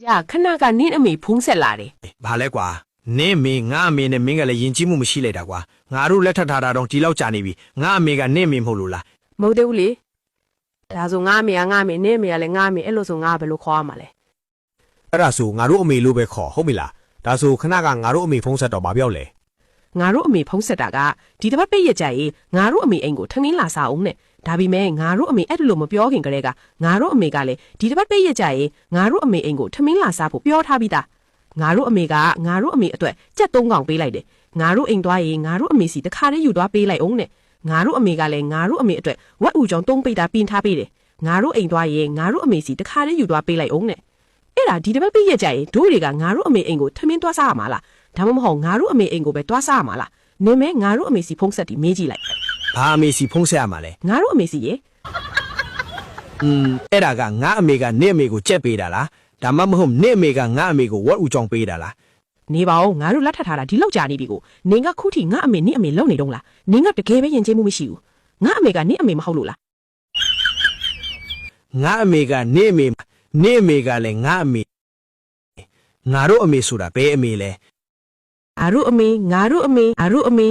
야, 크나가 네 어미 봉쇄라래. 발레과 내 밍아 미네 밍가래 인지무 무실래다과 나루 레타타라동 딜라우 짜니비 나 미가 내 밍홀루라 뭐대울리? 다소 nga미야 nga미 네미야래 nga미 엘로소 nga 별로 kho아말래. အဲ့ဒါဆိုငါတို့အမေလို့ပဲခေါ်ဟုတ်ပြီလားဒါဆိုခဏကငါတို့အမေဖုန်းဆက်တော့မပြောက်လေ ငါတို့အမေဖုံးဆက်တာကဒီတစ်ပတ်ပိတ်ရကြရေးငါတို့အမေအိမ်ကိုထမင်းလာစားအောင်နဲ့ဒါပေမဲ့ငါတို့အမေအဲ့လိုမပြောခင်ကလေးကငါတို့အမေကလည်းဒီတစ်ပတ်ပိတ်ရကြရေးငါတို့အမေအိမ်ကိုထမင်းလာစားဖို့ပြောထားပြီးသားငါတို့အမေကငါတို့အမေအတွက်ကြက်3កောင်ပေးလိုက်တယ်ငါတို့အိမ်သွားရေးငါတို့အမေစီတခါတည်းယူသွားပေးလိုက်အောင်နဲ့ငါတို့အမေကလည်းငါတို့အမေအတွက်ဝက်ဥကြောင်3ပိတ်တာပြင်ထားပေးတယ်ငါတို့အိမ်သွားရေးငါတို့အမေစီတခါတည်းယူသွားပေးလိုက်အောင်နဲ့အဲ့ဒါဒီတစ်ပတ်ပိတ်ရကြရေးတို့တွေကငါတို့အမေအိမ်ကိုထမင်းသွားစားရမှာလားဒါမှမဟုတ်ငါတို့အမေအိမ်ကိုပဲသွားစားရမှာလားနေမဲငါတို့အမေစီဖုံးဆက်တီမေးကြည့်လိုက် ဘာအမေစီဖုန်းဆက်ရမှာလဲ ငါတို့အမေစီရေ အဲ့ဒါကငါအမေကနေအမေကိုကြက်ပေးတာလားဒါမှမဟုတ်နေအမေကငါအမေကိုဝက်ဥကြောင်ပေးတာလား နေပါဦးငါတို့လက်ထပ်ထားတာဒီလောက်ကြာနေပြီကိုနင်ကခုထိငါအမေနင့်အမေလုံနေတော့လားနင်ကတကယ်ပဲယဉ်ကျေးမှုမရှိဘူးငါအမေကနင့်အမေမဟုတ်လို့လား ငါအမေကနေအမေနေအမေကလည်းငါအမေငါတို့အမေဆိုတာဘယ်အမေလဲ အာရုအမေငါတို့အမေအာရုအမေ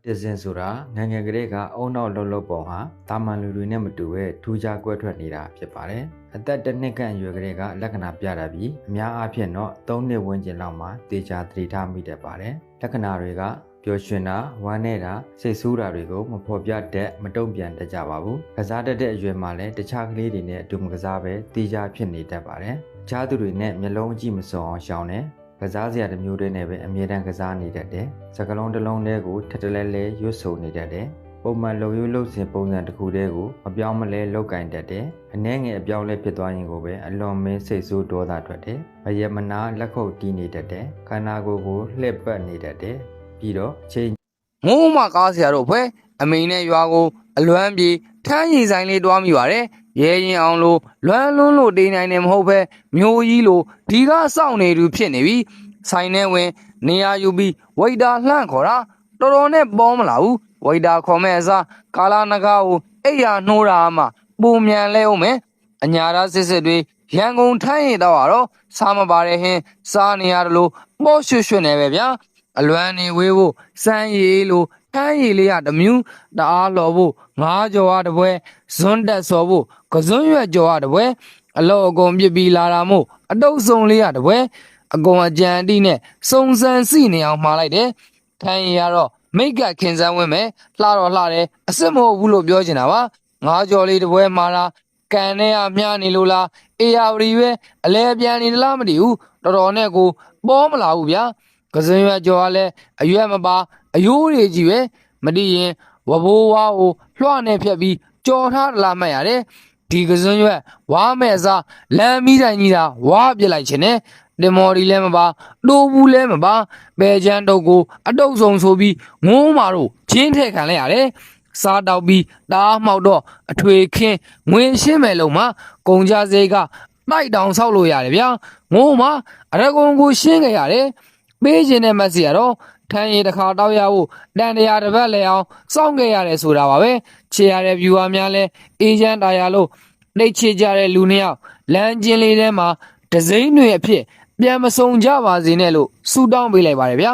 autism ဆိုတာငယ်ကလေးကအုံနောက်လှုပ်လှုပ်ပုံဟာတာမန်လူတွေနဲ့မတူပဲထူးခြားကွဲထွက်နေတာဖြစ်ပါတယ်။အသက်တစ်နှစ်ခန့်အရွယ်ကလေးကလက္ခဏာပြတာပြီးအများအားဖြင့်တော့3နှစ်ဝန်းကျင်လောက်မှာတေချာသတိထားမိတတ်ပါတယ်။လက္ခဏာတွေကပျော်ရွှင်တာဝမ်းနည်းတာစိတ်ဆိုးတာတွေကိုမဖော်ပြတတ်မတုံ့ပြန်တတ်ကြပါဘူး။ကစားတတ်တဲ့အရွယ်မှာလည်းတခြားကလေးတွေနဲ့အတူမကစားပဲတေချာဖြစ်နေတတ်ပါတယ်။တခြားသူတွေနဲ့မျက်လုံးအကြည့်မစုံအောင်ရှောင်တယ်။ကစားစရာတစ်မျိုးတည်းနဲ့ပဲအမြဲတမ်းကစားနေတတ်တယ်။စကလုံးတစ်လုံးတည်းကိုထက်တလဲလဲရွတ်ဆိုနေတတ်တယ်။ပုံမှန်လုံရိုးလုံစင်ပုံစံတစ်ခုတည်းကိုမပြောင်းမလဲလောက်ကင်တတ်တယ်။အနည်းငယ်အပြောင်းလဲဖြစ်သွားရင်ကိုပဲအလွန်မင်းစိတ်ဆိုးဒေါသထွက်တယ်။မရမနာလက်ခုပ်တီးနေတတ်တယ်။ခန္ဓာကိုယ်ကိုလှည့်ပတ်နေတတ်တယ်။ပြီးတော့ချိန် ငိုးမကားဆရာတို့ဖွဲအမိန်နဲ့ရွာကိုအလွမ်းပြေထမ်းရည်ဆိုင်လေးတွားမိပါတယ်ရဲရင်အောင်လို့လွမ်းလွန်းလို့တေးနိုင်တယ်မဟုတ်ပဲမျိုးကြီးလို့ဒီကစောင့်နေသူဖြစ်နေပြီဆိုင်ထဲဝင်နေရာယူပြီးဝိတ်တာလှန့်ခေါ်တာတော်တော်နဲ့ပေါမလာဘူးဝိတ်တာခေါ်မဲ့အစားကာလာနဂါကိုအိယာနှိုးတာမှပုံမြန်လဲအောင်မယ်အညာသားစစ်စစ်တွေရန်ကုန်ထမ်းရည်တော့တော့စားမပါတဲ့ဟင်းစားနေရတယ်လို့ပေါ့ရွှွှွနေပဲဗျာအလွမ်းနေဝေးဖို့စမ်းရည်လို့ထမ်းရည်လေးရတမျိုးတအားလော်ဖို့ငါးကြော်ရတပွဲဇွန်းတက်စော်ဖို့ကစွန်းရွက်ကြော်ရတပွဲအလောအကုန်ပြစ်ပြီးလာတာမို့အတုပ်စုံလေးရတပွဲအကုန်အကြံအတိနဲ့စုံစမ်းစီနေအောင်မှားလိုက်တယ်ထမ်းရည်ရတော့မိတ်ကခင်စမ်းဝင်မယ်လှတော့လှတယ်အစ်စ်မဟုတ်ဘူးလို့ပြောချင်တာပါငါးကြော်လေးတပွဲမှာလားကန်နဲ့အမြနေလို့လားအေယာဝရီပဲအလဲပြန်နေလားမသိဘူးတော်တော်နဲ့ကိုပေါ်မလာဘူးဗျာကစင်ရွက်ကြော်ကလည်းအရွက်မပါအယိုးတွေကြီးပဲမတည်ရင်ဝဘိုးဝါကိုလွှနဲ့ဖြတ်ပြီးကြော်ထားလားမှတ်ရတယ်ဒီကစင်ရွက်ဝါမဲ့အစားလမ်းမီးတိုင်ကြီးတာဝါပြစ်လိုက်ခြင်းနဲ့တင်မော်ဒီလည်းမပါတိုးဘူးလည်းမပါဘဲချမ်းတုပ်ကိုအတုပ်ဆုံးဆိုပြီးငိုးမာတို့ချင်းထည့်ခံလိုက်ရတယ်စားတောက်ပြီးတားမှောက်တော့အထွေခင်းငွေရှင်းမယ်လို့မှကုန်ကြစေကတိုက်တောင်ဆောက်လို့ရတယ်ဗျာငိုးမှာအရကုံကိုရှင်းခဲ့ရတယ်ပေးခြင်းနဲ့မက်ဆီကတော့ထမ်းရည်တစ်ခါတောက်ရဖို့တန်တရားတစ်ပတ်လဲအောင်စောင့်ခဲ့ရတယ်ဆိုတာပါပဲခြေရတဲ့ viewer များလဲအေဂျင့်တာယာလို့နှိတ်ချကြတဲ့လူနှစ်ယောက်လမ်းကျင်းလေးထဲမှာဒဇိမ့်တွေအဖြစ်ပြန်မစုံကြပါစေနဲ့လို့ဆုတောင်းပေးလိုက်ပါတယ်ဗျာ